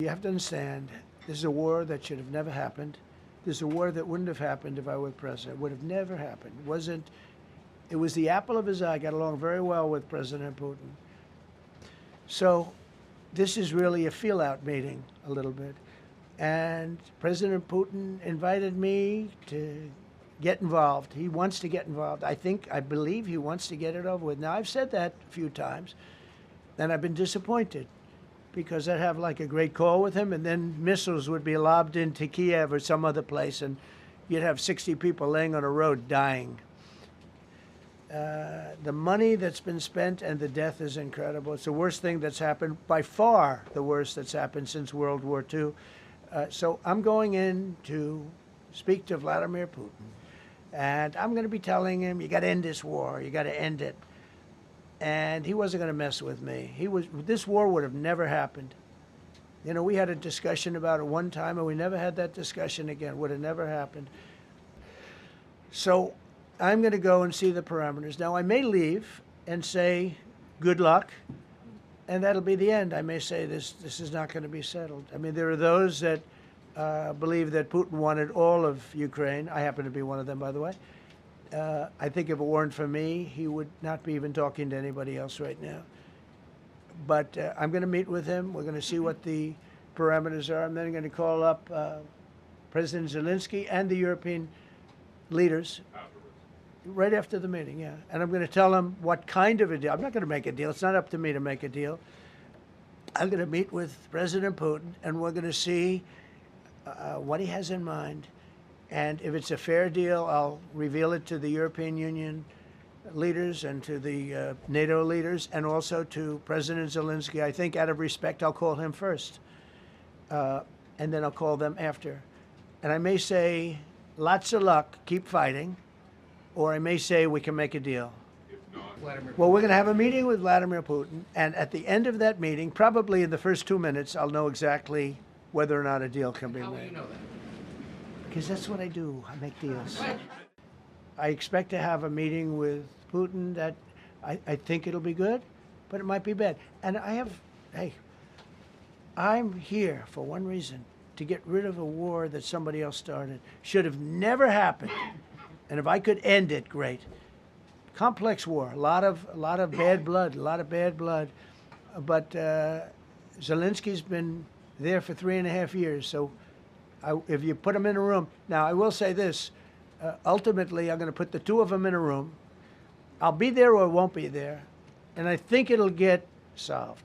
You have to understand, this is a war that should have never happened. This is a war that wouldn't have happened if I were president. It would have never happened. It was the apple of his eye. I got along very well with President Putin. So this is really a feel-out meeting, a little bit. And President Putin invited me to get involved. He wants to get involved. I believe he wants to get it over with. Now, I've said that a few times, and I've been disappointed, because I'd have like a great call with him, and then missiles would be lobbed into Kiev or some other place, and you'd have 60 people laying on a road dying. The money that's been spent and the death is incredible. It's the worst thing that's happened, by far the worst that's happened since World War II. So I'm going in to speak to Vladimir Putin, and I'm going to be telling him, you got to end this war, you got to end it. And he wasn't going to mess with me. This war would have never happened. You know, we had a discussion about it one time, and we never had that discussion again. Would have never happened. So I'm going to go and see the parameters. Now, I may leave and say, good luck, and that'll be the end. I may say this is not going to be settled. I mean, there are those that believe that Putin wanted all of Ukraine. I happen to be one of them, by the way. I think if it weren't for me, he would not be even talking to anybody else right now. But I'm going to meet with him. We're going to see what the parameters are. I'm then going to call up President Zelenskiy and the European leaders right after the meeting, yeah. And I'm going to tell them what kind of a deal. I'm not going to make a deal. It's not up to me to make a deal. I'm going to meet with President Putin, and we're going to see what he has in mind. And if it's a fair deal, I'll reveal it to the European Union leaders and to the NATO leaders, and also to President Zelenskiy. I think out of respect, I'll call him first, and then I'll call them after. And I may say, lots of luck, keep fighting, or I may say we can make a deal. Well, we're going to have a meeting with Vladimir Putin, and at the end of that meeting, probably in the first 2 minutes, I'll know exactly whether or not a deal can be made. How will you know that? Because that's what I do. I make deals. I expect to have a meeting with Putin that I think it'll be good, but it might be bad. And I'm here for one reason, to get rid of a war that somebody else started. Should have never happened. And if I could end it, great. Complex war, a lot of bad blood, But Zelenskyy's been there for 3.5 years, so if you put them in a room. Now, I will say this. Ultimately, I'm going to put the two of them in a room. I'll be there or won't be there, and I think it'll get solved.